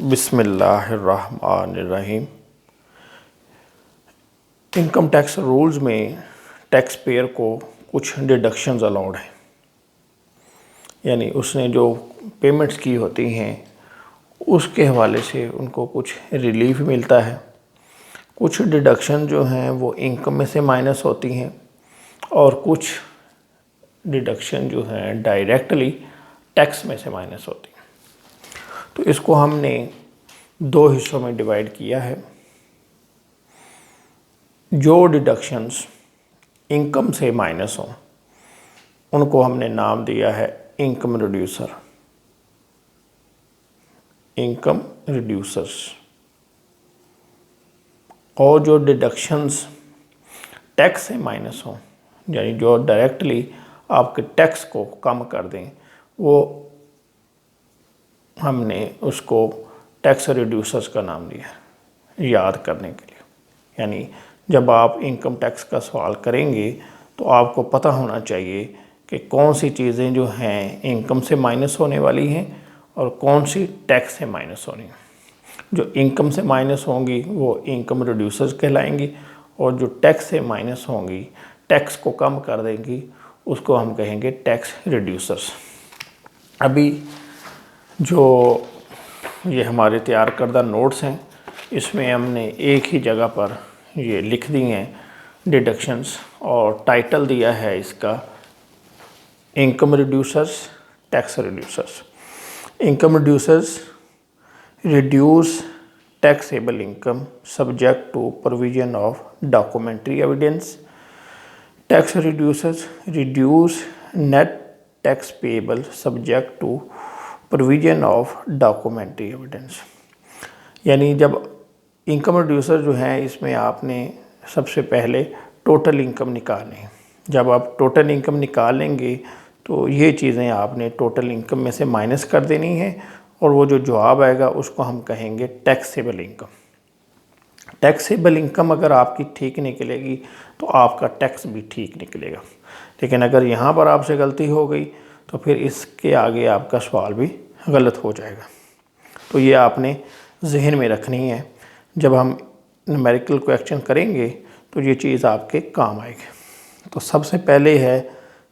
बिस्मिल्लाहिर्रहमानिर्रहीम। Income tax rules में tax payer को कुछ डिडक्शंस अलाउड हैं, यानी उसने जो पेमेंट्स की होती हैं उसके हवाले से उनको कुछ रिलीफ मिलता है। कुछ डिडक्शन जो हैं वो इनकम में से माइनस होती हैं और कुछ डिडक्शन जो हैं डायरेक्टली टैक्स में से माइनस होती हैं। तो इसको हमने दो हिस्सों में डिवाइड किया है। जो डिडक्शंस इनकम से माइनस हों उनको हमने नाम दिया है इनकम रिड्यूसर, इनकम रिड्यूसर्स। और जो डिडक्शंस टैक्स से माइनस हों, यानी जो डायरेक्टली आपके टैक्स को कम कर दें, वो हमने उसको टैक्स रिड्यूसर्स का नाम दिया है याद करने के लिए। यानी जब आप इनकम टैक्स का सवाल करेंगे तो आपको पता होना चाहिए कि कौन सी चीज़ें जो हैं इनकम से माइनस होने वाली हैं और कौन सी टैक्स से माइनस होनी है। जो इनकम से माइनस होंगी वो इनकम रिड्यूसर्स कहलाएंगी और जो टैक्स से माइनस होंगी, टैक्स को कम कर देंगी, उसको हम कहेंगे टैक्स रिड्यूसर्स। अभी जो ये हमारे तैयार करदा नोट्स हैं इसमें हमने एक ही जगह पर ये लिख दी हैं डिडक्शंस और टाइटल दिया है इसका income reducers, tax reducers. Income reducers reduce taxable income subject to provision of documentary evidence. Tax reducers reduce net tax payable subject to provision of documentary evidence. यानी जब इनकम रिड्यूसर जो है इसमें आपने सबसे पहले टोटल इनकम निकालनी है। जब आप टोटल इनकम निकालेंगे तो ये चीज़ें आपने टोटल इनकम में से माइनस कर देनी है और वो जो जवाब आएगा उसको हम कहेंगे टैक्सेबल इनकम। टैक्सेबल इनकम अगर आपकी ठीक निकलेगी तो आपका टैक्स भी ठीक निकलेगा, लेकिन अगर यहाँ पर आपसे गलती हो गई तो फिर इसके आगे आपका सवाल भी गलत हो जाएगा। तो ये आपने जहन में रखनी है। जब हम न्यूमेरिकल क्वेश्चन करेंगे तो ये चीज़ आपके काम आएगी। तो सबसे पहले है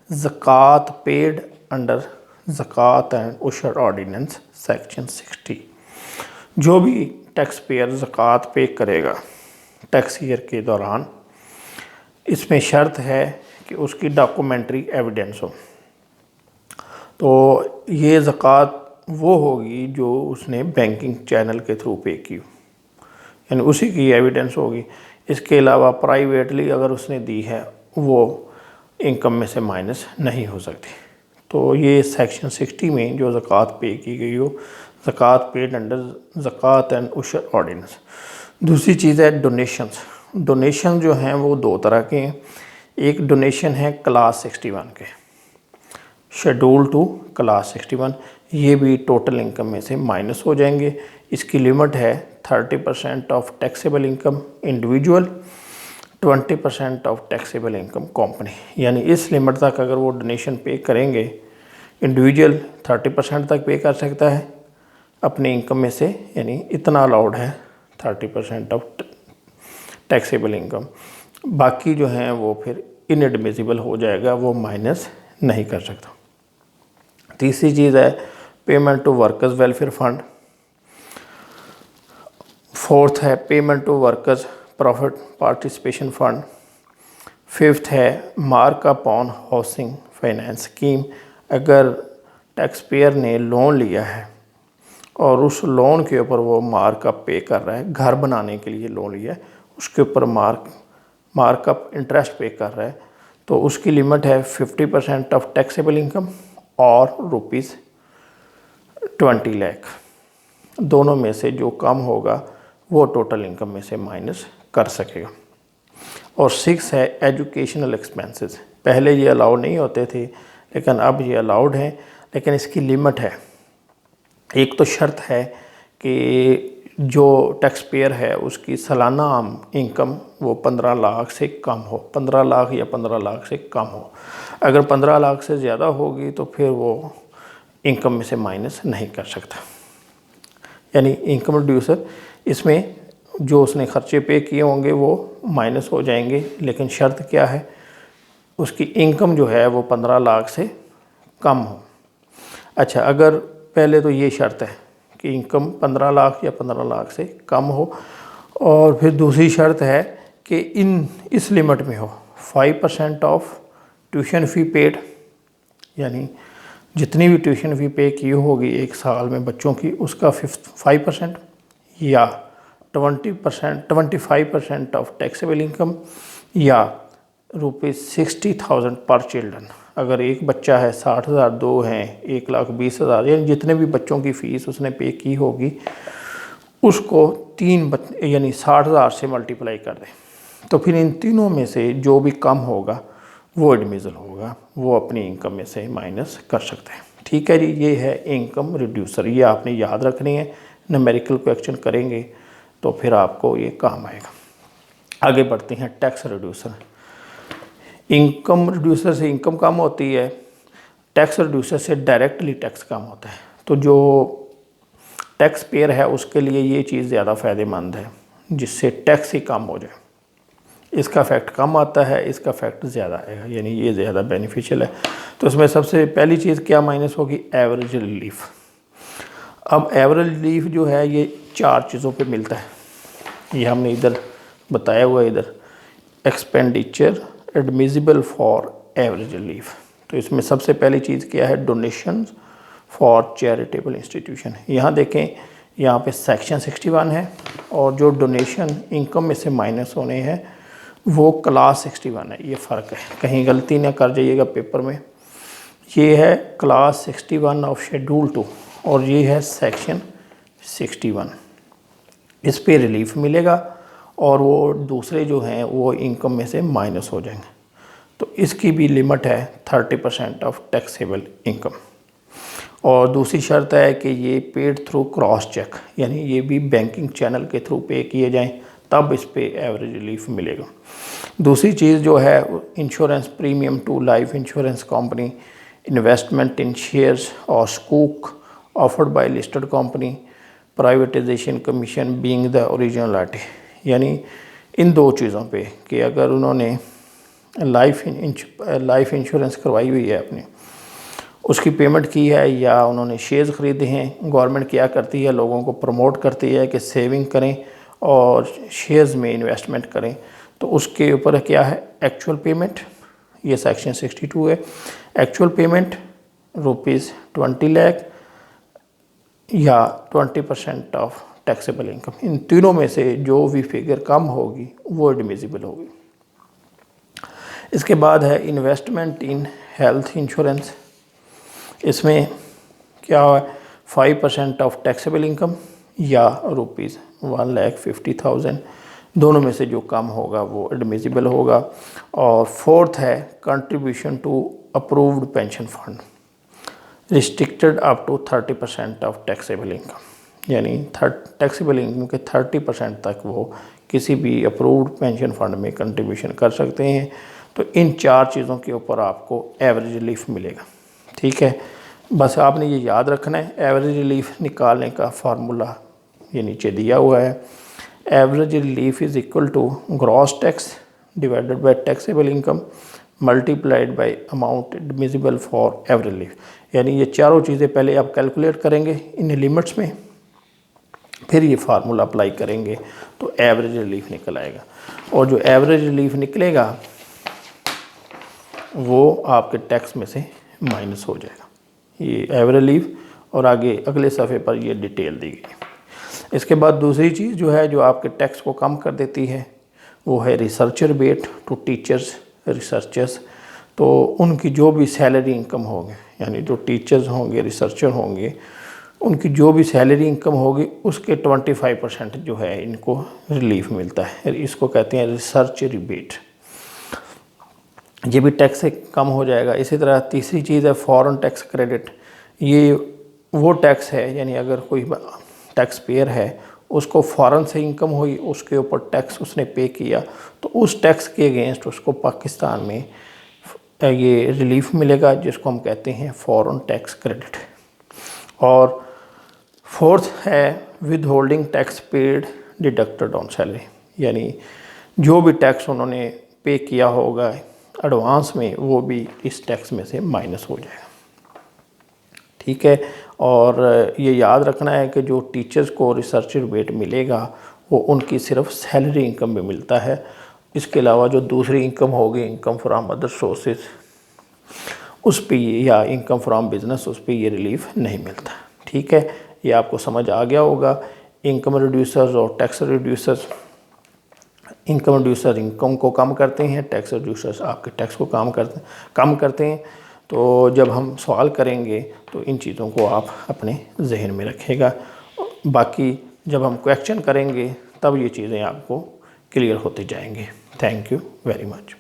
ज़कात पेड अंडर ज़कात एंड उशर ऑर्डिनेंस सेक्शन 60। जो भी टैक्स पेयर ज़कात पे करेगा टैक्स ईयर के दौरान, इसमें शर्त है कि उसकी डॉक्यूमेंट्री एविडेंस हो। तो ये ज़कात वो होगी जो उसने बैंकिंग चैनल के थ्रू पे की, यानी उसी की एविडेंस होगी। इसके अलावा प्राइवेटली अगर उसने दी है वो इनकम में से माइनस नहीं हो सकती। तो ये सेक्शन 60 में जो ज़कात पे की गई हो, ज़कात पेड अंडर ज़कात एंड उशर ऑर्डिनेंस। दूसरी चीज़ है डोनेशंस। डोनेशन जो हैं वो दो तरह के हैं। एक डोनेशन है क्लास 61 के, शेड्यूल टू क्लास 61। ये भी टोटल इनकम में से माइनस हो जाएंगे। इसकी लिमिट है 30% of taxable income individual, 20% of taxable income company. यानी इस लिमिट तक अगर वो डोनेशन पे करेंगे, इंडिविजुअल 30% तक पे कर सकता है अपनी इनकम में से, यानी इतना अलाउड है 30% ऑफ टैक्सेबल इनकम। बाकी जो हैं वो फिर इनएडमिसिबल हो जाएगा, वो माइनस नहीं कर सकता। तीसरी चीज़ है payment to workers welfare fund. Fourth है payment to workers profit participation fund. Fifth है markup on housing finance scheme. अगर टैक्स पेयर ने लोन लिया है और उस लोन के ऊपर वो मार्कअप पे कर रहा है, घर बनाने के लिए लोन लिया है, उसके ऊपर मार्कअप इंटरेस्ट पे कर रहा है, तो उसकी लिमिट है 50% ऑफ टैक्सेबल इनकम और ₹20 लाख। दोनों में से जो कम होगा वो टोटल इनकम में से माइनस कर सकेगा। और 6 है एजुकेशनल एक्सपेंसेस। पहले ये अलाउड नहीं होते थे लेकिन अब ये अलाउड हैं, लेकिन इसकी लिमिट है। एक तो शर्त है कि जो टैक्स पेयर है उसकी सालाना इनकम वो 15 लाख से कम हो, 15 लाख या 15 लाख से कम हो। अगर 15 लाख से ज़्यादा होगी तो फिर वो इनकम में से माइनस नहीं कर सकता। यानी इनकम रिड्यूसर, इसमें जो उसने खर्चे पे किए होंगे वो माइनस हो जाएंगे, लेकिन शर्त क्या है, उसकी इनकम जो है वो 15 लाख से कम हो। अच्छा, अगर पहले तो ये शर्त है कि इनकम 15 लाख या 15 लाख से कम हो, और फिर दूसरी शर्त है कि इस लिमिट में हो 5% ऑफ ट्यूशन फ़ी पेड, यानी जितनी भी ट्यूशन फ़ी पे की होगी एक साल में बच्चों की, उसका 5% या 25% ऑफ टैक्सेबल इनकम, या ₹60,000 पर चिल्ड्रन। अगर एक बच्चा है 60,000, 2 हैं 1,20,000, यानी जितने भी बच्चों की फ़ीस उसने पे की होगी उसको 3 यानी 60,000 से मल्टीप्लाई कर दें, तो फिर इन तीनों में से जो भी कम होगा वो एडमिसल होगा, वो अपनी इनकम में से माइनस कर सकते हैं। ठीक है जी, ये है इनकम रिड्यूसर, ये आपने याद रखनी है। न्यूमेरिकल क्वेश्चन करेंगे तो फिर आपको ये काम आएगा। आगे बढ़ते हैं टैक्स रिड्यूसर। इनकम रिड्यूसर से इनकम कम होती है, टैक्स रिड्यूसर से डायरेक्टली टैक्स कम होता है। तो जो टैक्स पेयर है उसके लिए ये चीज़ ज़्यादा फ़ायदेमंद है, जिससे टैक्स ही कम हो जाए। इसका इफेक्ट कम आता है, इसका इफेक्ट ज़्यादा आएगा, यानी ये ज़्यादा बेनिफिशियल है। तो इसमें सबसे पहली चीज़ क्या माइनस होगी, एवरेज रिलीफ। अब एवरेज रिलीफ जो है ये 4 चीज़ों पे मिलता है, ये हमने इधर बताया हुआ है, इधर expenditure admissible for average relief. तो इसमें सबसे पहली चीज़ क्या है, डोनेशंस फॉर चैरिटेबल इंस्टीट्यूशन। यहाँ देखें, यहाँ पे सेक्शन 61 है, और जो डोनेशन इनकम में से माइनस होने हैं वो क्लास 61 है। ये फ़र्क है, कहीं गलती ना कर जाइएगा पेपर में। ये है क्लास 61 ऑफ शेड्यूल 2 और ये है सेक्शन 61। इस पे रिलीफ मिलेगा और वो दूसरे जो हैं वो इनकम में से माइनस हो जाएंगे। तो इसकी भी लिमिट है 30% ऑफ टैक्सेबल इनकम। और दूसरी शर्त है कि ये पेड थ्रू क्रॉस चेक, यानी ये भी बैंकिंग चैनल के थ्रू पे किए जाएं, तब इस पे एवरेज रिलीफ मिलेगा। दूसरी चीज़ जो है, insurance premium to life insurance company, investment in shares और स्कूक offered by listed company, privatisation commission being the originality. यानी इन 2 चीज़ों पे कि अगर उन्होंने लाइफ इंश्योरेंस करवाई हुई है अपनी, उसकी पेमेंट की है, या उन्होंने शेयर्स ख़रीदे हैं। गवर्नमेंट क्या करती है, लोगों को प्रमोट करती है कि सेविंग करें और शेयर्स में इन्वेस्टमेंट करें। तो उसके ऊपर क्या है, एक्चुअल पेमेंट, ये सेक्शन 62 है। एक्चुअल पेमेंट ₹20 लाख या 20% ऑफ टैक्सेबल इनकम। इन तीनों में से जो भी फिगर कम होगी वो एडमिसिबल होगी। इसके बाद है इन्वेस्टमेंट इन हेल्थ इंश्योरेंस। इसमें क्या है, 5% ऑफ टैक्सेबल इनकम या ₹1,50,000, दोनों में से जो कम होगा वो एडमिसिबल होगा। और फोर्थ है contribution to approved pension fund, restricted up to 30% of taxable income, यानी टैक्सेबल इनकम के 30% तक वो किसी भी अप्रूव्ड पेंशन फंड में कंट्रीब्यूशन कर सकते हैं। तो इन 4 चीज़ों के ऊपर आपको एवरेज रिलीफ मिलेगा। ठीक है, बस आपने ये याद रखना है। एवरेज रिलीफ निकालने का फार्मूला ये नीचे दिया हुआ है। Average relief is equal to gross tax divided by taxable income multiplied by amount admissible for average relief. यानी ये चारों चीज़ें पहले आप कैलकुलेट करेंगे इन लिमिट्स में, फिर ये फार्मूला अप्लाई करेंगे तो एवरेज रिलीफ निकल आएगा। और जो एवरेज रिलीफ निकलेगा वो आपके टैक्स में से माइनस हो जाएगा। ये एवरेज रिलीफ, और आगे अगले सफ़े पर ये डिटेल दी गई। इसके बाद दूसरी चीज़ जो है जो आपके टैक्स को कम कर देती है वो है researcher rebate to teachers researchers. तो उनकी जो भी सैलरी इनकम होगी, यानी जो टीचर्स होंगे रिसर्चर होंगे, उनकी जो भी सैलरी इनकम होगी उसके 25% जो है इनको रिलीफ मिलता है। इसको कहते हैं रिसर्च रिबेट। ये भी टैक्स से कम हो जाएगा। इसी तरह तीसरी चीज़ है फॉरेन टैक्स क्रेडिट। ये वो टैक्स है, यानी अगर कोई टैक्स पेयर है उसको फॉरेन से इनकम हुई, उसके ऊपर टैक्स उसने पे किया, तो उस टैक्स के अगेंस्ट उसको पाकिस्तान में ये रिलीफ मिलेगा, जिसको हम कहते हैं फॉरेन टैक्स क्रेडिट। और फोर्थ है with holding tax paid deducted on salary, यानी जो भी टैक्स उन्होंने पे किया होगा एडवांस में वो भी इस टैक्स में से माइनस हो जाएगा। ठीक है, और ये याद रखना है कि जो टीचर्स को रिसर्च रिबेट मिलेगा वो उनकी सिर्फ सैलरी इनकम में मिलता है। इसके अलावा जो दूसरी इनकम होगी, इनकम फ्राम अदर सोर्सेज, उस पे या इनकम फ्राम बिजनेस, उस पे ये रिलीफ नहीं मिलता। ठीक है, ये आपको समझ आ गया होगा। इनकम रिड्यूसर्स और tax reducers, income reducer income को कम करते हैं, टैक्स रिड्यूसर्स आपके टैक्स को कम करते हैं। तो जब हम सवाल करेंगे तो इन चीज़ों को आप अपने जहन में रखिएगा। बाकी जब हम क्वेश्चन करेंगे तब ये चीज़ें आपको क्लियर होते जाएंगे। Thank you very much.